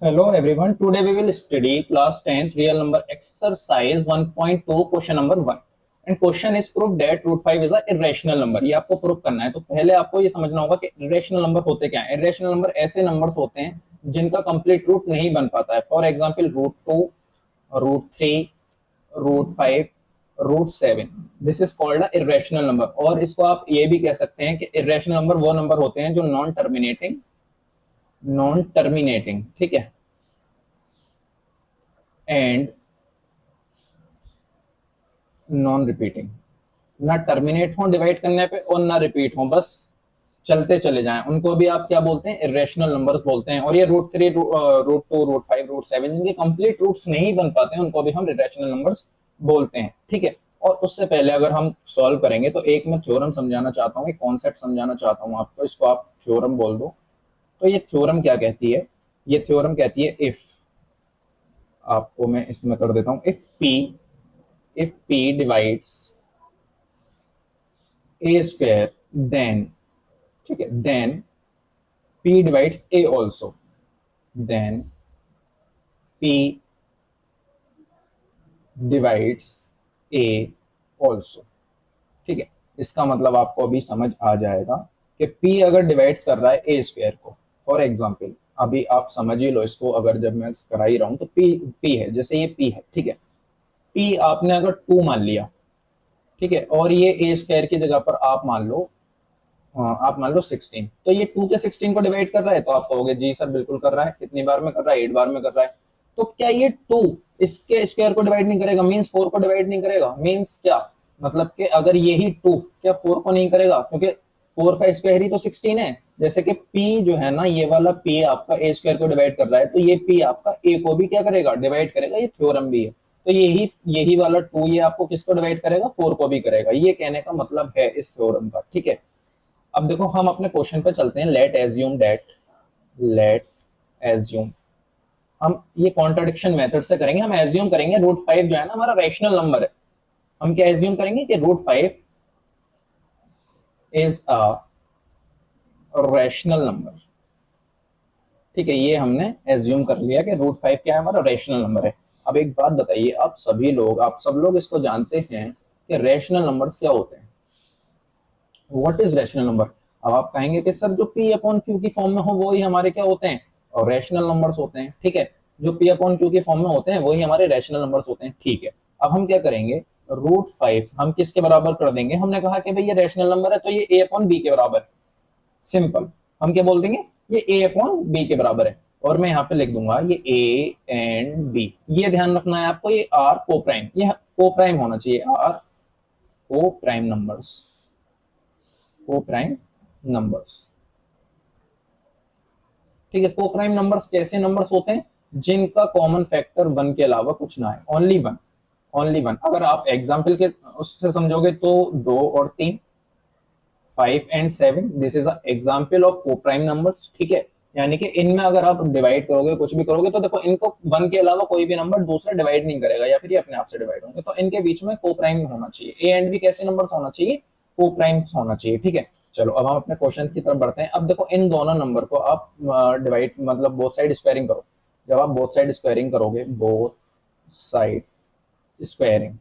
Hello everyone. Today we will study class 10th real number exercise 1.2 question number 1. And question is proof that root 5 is a irrational number. ये आपको proof करना है। तो पहले आपको ये समझना होगा कि irrational नंबर होते क्या हैं। irrational नंबर ऐसे नंबर्स होते हैं जिनका कंप्लीट रूट नहीं बन पाता है। For example root 2, root 3, root 5, root 7, this is called a irrational number. और इसको आप ये भी कह सकते हैं कि इरेशनल नंबर वो नंबर होते हैं जो नॉन टर्मिनेटिंग, ठीक है, एंड नॉन रिपीटिंग। ना टर्मिनेट हो डिवाइड करने पे और ना रिपीट हो, बस चलते चले जाएं, उनको भी आप क्या बोलते हैं, इरेशनल नंबर्स बोलते हैं। और ये रूट 3, रूट 2, रूट 5, रूट 7 जिनके कंप्लीट रूट्स नहीं बन पाते हैं उनको भी हम इरेशनल नंबर्स बोलते हैं, ठीक है। और उससे पहले अगर हम सॉल्व करेंगे तो एक मैं थ्योरम समझाना चाहता हूँ, एक कॉन्सेप्ट समझाना चाहता हूँ आपको, इसको आप थ्योरम बोल दो। तो ये थ्योरम क्या कहती है? ये थ्योरम कहती है इफ, आपको मैं इसमें कर देता हूँ, if p divides a square then, ठीक है, then p divides a also, then p divides a also, ठीक है। इसका मतलब आपको अभी समझ आ जाएगा कि p अगर डिवाइड्स कर रहा है a स्क्वायर को, फॉर एग्जांपल अभी आप समझ ही लो इसको, अगर जब मैं करा ही रहा हूं तो p है, जैसे ये p है, ठीक है। p आपने अगर 2 मान लिया, ठीक है, और ये a स्क्वायर की जगह पर आप मान लो 16, तो ये 2 के 16 को डिवाइड कर रहा है, तो आप कहोगे जी सर बिल्कुल कर रहा है। कितनी बार में कर रहा है? 8 बार में कर रहा है। तो क्या ये 2 इसके स्क्वायर को डिवाइड नहीं करेगा? मींस 4 को डिवाइड नहीं करेगा? मींस क्या मतलब कि अगर यही 2 क्या 4 को नहीं करेगा? क्योंकि 4 का स्क्वायर ही तो 16 है। जैसे कि p जो है ना, ये वाला p आपका a स्क्वायर को डिवाइड कर रहा है, तो ये p आपका a को भी क्या करेगा? डिवाइड करेगा। ये थ्योरम भी है। तो यही यही वाला 2 ये आपको किसको डिवाइड करेगा? 4 को भी करेगा। ये कहने का मतलब है इस थ्योरम का, ठीक है। अब देखो हम अपने क्वेश्चन पे चलते हैं। लेट एज्यूम, हम ये कॉन्ट्रडिक्शन मेथड से करेंगे। हम एज्यूम करेंगे रूट 5 जो है ना हमारा रैशनल नंबर है। हम क्या एज्यूम करेंगे कि root 5 is a rational number, ठीक है। ये हमने एज्यूम कर लिया कि रूट 5 क्या है? हमारा रैशनल नंबर है। अब एक बात बताइए, आप सब लोग इसको जानते हैं कि रैशनल नंबर्स क्या होते हैं? What is rational number? अब आप कहेंगे कि सर जो पी अपॉन क्यू की फॉर्म में हो वो ही हमारे क्या होते हैं? और रैशनल नंबर्स होते हैं, ठीक है। जो पी अपॉन क्यू की फॉर्म में होते हैं वही हमारे रैशनल नंबर्स होते हैं, ठीक है। अब हम क्या करेंगे? रूट 5 हम किसके बराबर कर देंगे? हमने कहा कि भाई ये रैशनल नंबर है तो ये ए अपॉन बी के बराबर है। सिंपल, हम क्या बोल देंगे? ये ए अपॉन बी के बराबर है। और मैं यहाँ पे लिख दूंगा ये ए एंड बी। ये ध्यान रखना है आपको, ये आर को प्राइम, ये को प्राइम होना चाहिए, आर को प्राइम नंबर्स, को प्राइम नंबर्स, ठीक है। को प्राइम नंबर्स कैसे नंबर्स होते हैं? जिनका कॉमन फैक्टर 1 के अलावा कुछ ना है, ओनली वन, ओनली वन। अगर आप एग्जाम्पल के उससे समझोगे तो 2 और 3, 5 and 7, this is example of को प्राइम नंबर्स, ठीक है। यानी कि इनमें अगर आप डिवाइड करोगे, कुछ भी करोगे, तो देखो इनको 1 के अलावा कोई भी नंबर दूसरा डिवाइड नहीं करेगा, या फिर ये अपने आप से डिवाइड होंगे। तो इनके बीच में को प्राइम होना चाहिए। ए एंड बी कैसे नंबर्स होना चाहिए? को प्राइम होना चाहिए, ठीक है। चलो अब हम अपने क्वेश्चन की तरफ बढ़ते हैं। अब देखो इन दोनों नंबर को आप डिवाइड मतलब बोथ साइड स्क्वायरिंग करो। जब आप बोथ साइड स्क्वायरिंग करोगे, बोथ साइड स्क्वायरिंग,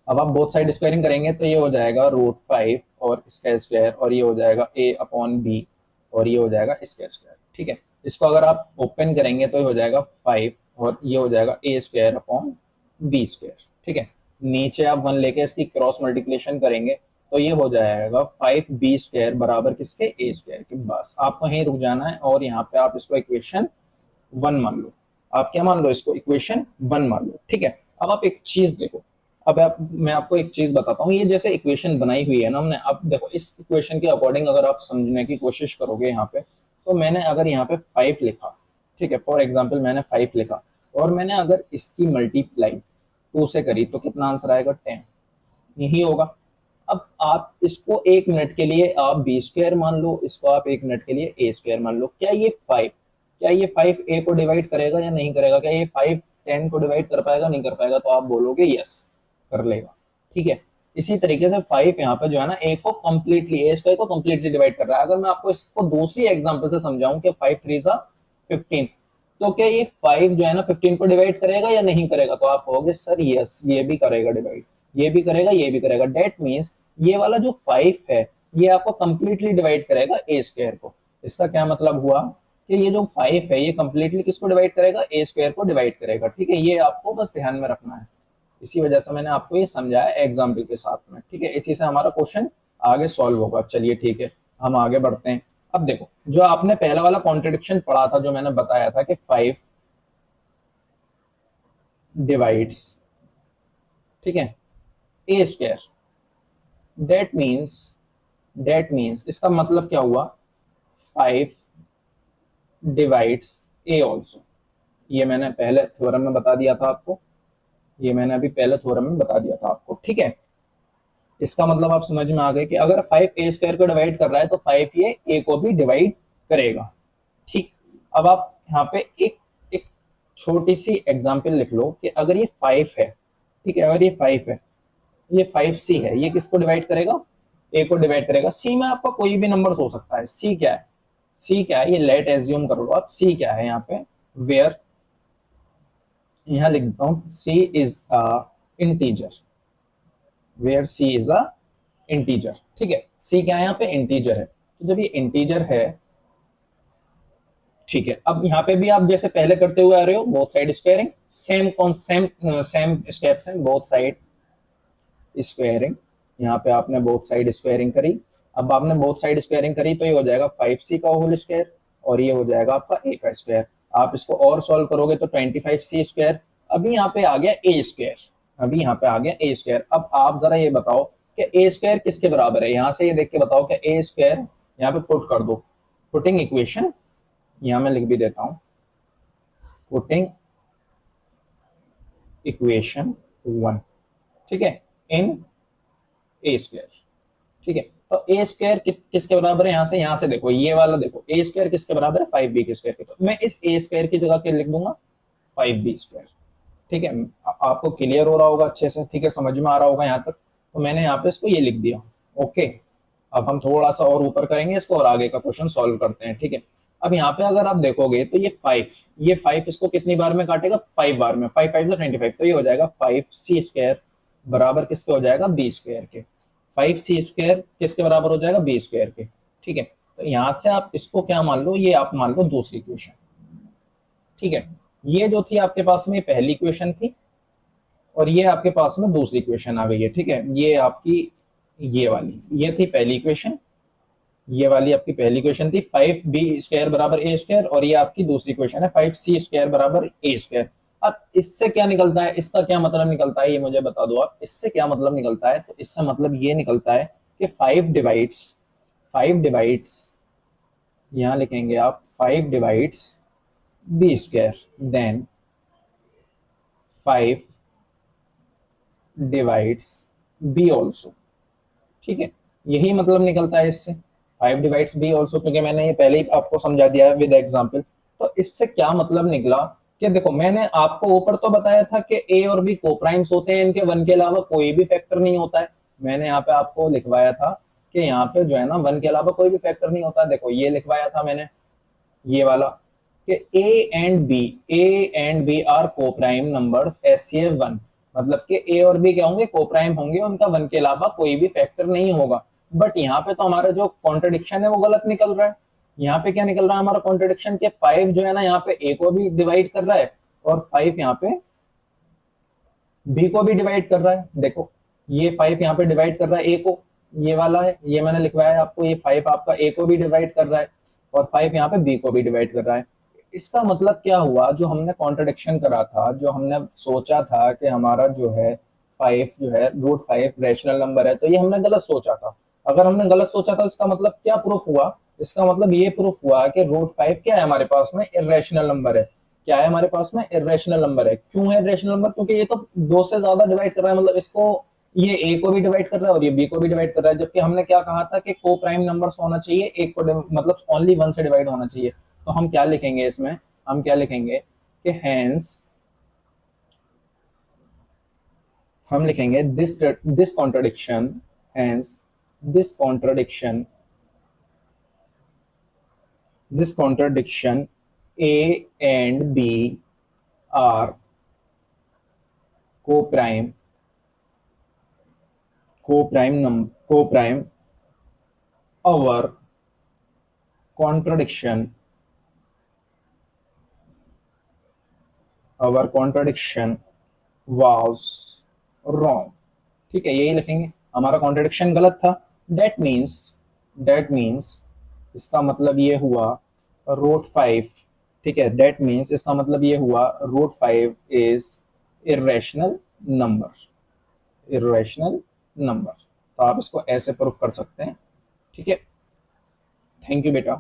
अब आप बोथ साइड स्क्वायरिंग करेंगे तो ये हो जाएगा रूट 5 और इसका स्क्वायर, और ये हो जाएगा ए अपॉन बी, और ये हो जाएगा इसका स्क्वायर, ठीक है। इसको अगर आप ओपन करेंगे तो ये हो जाएगा 5, और ये हो जाएगा ए स्क्वायर अपॉन बी स्क्वायर, ठीक है। नीचे आप 1 लेके इसकी क्रॉस मल्टीप्लिकेशन करेंगे तो ये हो जाएगा 5b स्क्वायर बराबर किसके? ए स्क्वायर के। बस आपको यहीं रुक जाना है, और यहाँ पे आप इसको इक्वेशन 1 मान लो। आप क्या मान लो? इसको इक्वेशन 1 मान लो, ठीक है। अब आप एक चीज देखो, मैं आपको एक चीज बताता हूँ। ये जैसे इक्वेशन बनाई हुई है ना हमने, अब देखो इस इक्वेशन के अकॉर्डिंग अगर आप समझने की कोशिश करोगे यहाँ पे, तो मैंने अगर यहाँ पे 5 लिखा, ठीक है, फॉर एग्जाम्पल मैंने 5 लिखा, और मैंने अगर इसकी मल्टीप्लाई 2 से करी, तो कितना आंसर आएगा? 10, यही होगा। अब आप इसको 1 मिनट के लिए आप बी स्क्वायर मान लो, इसको आप 1 मिनट के लिए ए स्क्वायर मान लो। क्या ये 5 ए को डिवाइड करेगा या नहीं करेगा? क्या ये 5 10 को डिवाइड कर पाएगा? नहीं कर पाएगा? तो आप बोलोगे यस, कर लेगा, ठीक है। इसी तरीके से 5 यहाँ पे जो है ना ए को कम्प्लीटली ए स्क्वायर को कम्प्लीटली डिवाइड कर रहा है। अगर मैं आपको इसको दूसरी एग्जांपल से समझाऊं कि 5 3 सा 15, तो क्या ये 5 जो है ना 15 को डिवाइड करेगा या नहीं करेगा? तो आप कहोगे सर यस, ये भी करेगा डिवाइड, ये भी करेगा, ये भी करेगा। डेट मीन्स ये वाला जो 5 है ये आपको कंप्लीटली डिवाइड करेगा ए स्क्वायर को। इसका क्या मतलब हुआ कि ये जो 5 है ये कंप्लीटली किसको डिवाइड करेगा? ए स्क्वायर को डिवाइड करेगा। ठीक है, ये आपको बस ध्यान में रखना है। इसी वजह से मैंने आपको ये समझाया एग्जाम्पल के साथ में। ठीक है, इसी से हमारा क्वेश्चन आगे सॉल्व होगा। चलिए ठीक है, हम आगे बढ़ते हैं। अब देखो, जो आपने पहला वाला कॉन्ट्रडिक्शन पढ़ा था, जो मैंने बताया था कि 5 डिवाइड्स, ठीक है, ए स्क्वायर, दैट मीन्स इसका मतलब क्या हुआ? 5 डिवाइड्स ए ऑल्सो। ये मैंने पहले थ्योरम में बता दिया था आपको, ये मैंने अभी पहले थ्योरम में बता दिया था आपको। ठीक है, इसका मतलब आप समझ में आ गए कि अगर 5 ए स्क्वायर को डिवाइड कर रहा है तो 5 ये ए को भी डिवाइड करेगा। ठीक, अब आप यहाँ पे एक एक छोटी सी एग्जांपल लिख लो कि अगर ये 5 है, ठीक है, अगर ये 5 है, ये 5c है, ये किसको डिवाइड करेगा? ए को डिवाइड करेगा। सी में आपका कोई भी नंबर हो सकता है। सी क्या है? सी क्या है? ये लेट एज्यूम कर लो आप। सी क्या है यहाँ पे? वेयर, यहाँ लिखता हूं c is a integer, where c is a integer. ठीक है, सी क्या है यहाँ पे? इंटीजर है। तो जब ये इंटीजर है, ठीक है, अब यहाँ पे भी आप जैसे पहले करते हुए आ रहे हो, both side squaring, same steps हैं, बोथ साइड स्क्वायरिंग। यहाँ पे आपने बोथ साइड स्क्वायरिंग करी। अब आपने बोथ साइड स्क्वायरिंग करी तो ये हो जाएगा 5c का होल स्क्वायर और ये हो जाएगा आपका a का स्क्वायर। आप इसको और सॉल्व करोगे तो 25c स्क्वायर। अभी यहाँ पे आ गया a स्क्वायर, अभी यहाँ पे आ गया a स्क्वायर। अब आप जरा ये बताओ कि a स्क्वायर किसके बराबर है? यहाँ से ये देख के बताओ कि a स्क्वायर यहाँ पे पुट कर दो। पुटिंग इक्वेशन, यहाँ मैं लिख भी देता हूँ, पुटिंग इक्वेशन 1, ठीक है, इन ए स्क्वायर। ठीक है, तो ए स्क्वायर किसके बराबर है? यहाँ से देखो, ये वाला देखो, ए स्क्वायर किसके बराबर है? 5b के स्क्वायर के। तो मैं इस ए स्क्वायर की जगह क्या लिख दूंगा? 5b square. ठीक है, आपको क्लियर हो रहा होगा अच्छे से? ठीक है, समझ में आ रहा होगा यहाँ तक? तो मैंने यहाँ पे इसको ये लिख दिया। ओके, अब हम थोड़ा सा और ऊपर करेंगे इसको और आगे का क्वेश्चन सॉल्व करते हैं। ठीक है, अब यहाँ पे अगर आप देखोगे तो ये 5 इसको कितनी बार में काटेगा? 5 बार में। 5 5 25, तो ये हो जाएगा 5c स्क्वायर बराबर किसके हो जाएगा? b स्क्वायर के। 5c स्क्वायर किसके बराबर हो जाएगा? b स्क्वायर के। ठीक है, तो यहाँ से आप इसको क्या मान लो? ये आप मान लो दूसरी इक्वेशन। ठीक है, ये जो थी आपके पास में पहली इक्वेशन थी और ये आपके पास में दूसरी इक्वेशन आ गई है। ठीक है, ये आपकी ये वाली ये थी पहली इक्वेशन, ये वाली आपकी पहली इक्वेशन थी 5b स्क्वायर बराबर a स्क्वायर और ये आपकी दूसरी इक्वेशन है 5c स्क्वायर बराबर a स्क्वायर। अब इससे क्या निकलता है? इसका क्या मतलब निकलता है ये मुझे बता दो आप। इससे क्या मतलब निकलता है? तो इससे मतलब ये निकलता है कि 5 डिवाइड्स यहाँ लिखेंगे आप 5 divides b square then 5 divides b also. ठीक है, यही मतलब निकलता है इससे, 5 डिवाइड्स बी ऑल्सो, क्योंकि मैंने ये पहले ही आपको समझा दिया है विद एग्जांपल। तो इससे क्या मतलब निकला कि देखो, मैंने आपको ऊपर तो बताया था कि ए और बी कोप्राइम्स होते हैं, इनके 1 के अलावा कोई भी फैक्टर नहीं होता है। मैंने यहाँ पे आपको लिखवाया था कि यहाँ पे जो है ना 1 के अलावा कोई भी फैक्टर नहीं होता है। देखो ये लिखवाया था मैंने, ये वाला, कि a and b are coprime numbers SCF 1, मतलब कि ए और बी क्या होंगे? कोप्राइम होंगे, उनका 1 के अलावा कोई भी फैक्टर नहीं होगा। बट यहाँ पे तो हमारा जो कॉन्ट्रडिक्शन है वो गलत निकल रहा है। यहाँ पे क्या निकल रहा है हमारा कॉन्ट्रडिक्शन? के 5 जो है ना यहाँ पे ए को भी डिवाइड कर रहा है और 5 यहाँ पे बी को भी डिवाइड कर रहा है। देखो, ये 5 यहाँ पे डिवाइड कर रहा है ए को, ये वाला है, ये मैंने लिखवाया है आपको, ये 5 आपका ए को भी डिवाइड कर रहा है और 5 यहाँ पे बी को भी डिवाइड कर रहा है। इसका मतलब क्या हुआ? जो हमने कॉन्ट्रडिक्शन करा था, जो हमने सोचा था कि हमारा जो है 5 जो है √5 रैशनल नंबर है, तो ये हमने गलत सोचा था। अगर हमने गलत सोचा था इसका मतलब क्या प्रूफ हुआ? इसका मतलब ये प्रूफ हुआ कि √5 क्या है हमारे पास में? इर्रेशनल नंबर है। क्या है हमारे पास में? इर्रेशनल नंबर है। क्यों है इर्रेशनल नंबर? क्योंकि ये तो 2 से ज्यादा डिवाइड कर रहा है, मतलब इसको, ये ए को भी डिवाइड कर रहा है और ये बी को भी डिवाइड कर रहा है। जबकि हमने क्या कहा था कि को प्राइम नंबर्स होना चाहिए, एक को मतलब ओनली 1 से डिवाइड होना चाहिए। तो हम क्या लिखेंगे इसमें? हम क्या लिखेंगे कि हेंस हम लिखेंगे this contradiction hence this contradiction this contradiction A and B are co-prime co-prime our contradiction was wrong. ठीक है, यही लिखेंगे, हमारा कॉन्ट्रडिक्शन गलत था. दैट मीन्स इसका मतलब ये हुआ रूट 5. ठीक है, दैट मीन्स इसका मतलब ये हुआ रूट 5 इज इरेशनल नंबर. तो आप इसको ऐसे प्रूफ कर सकते हैं. ठीक है, थैंक यू बेटा.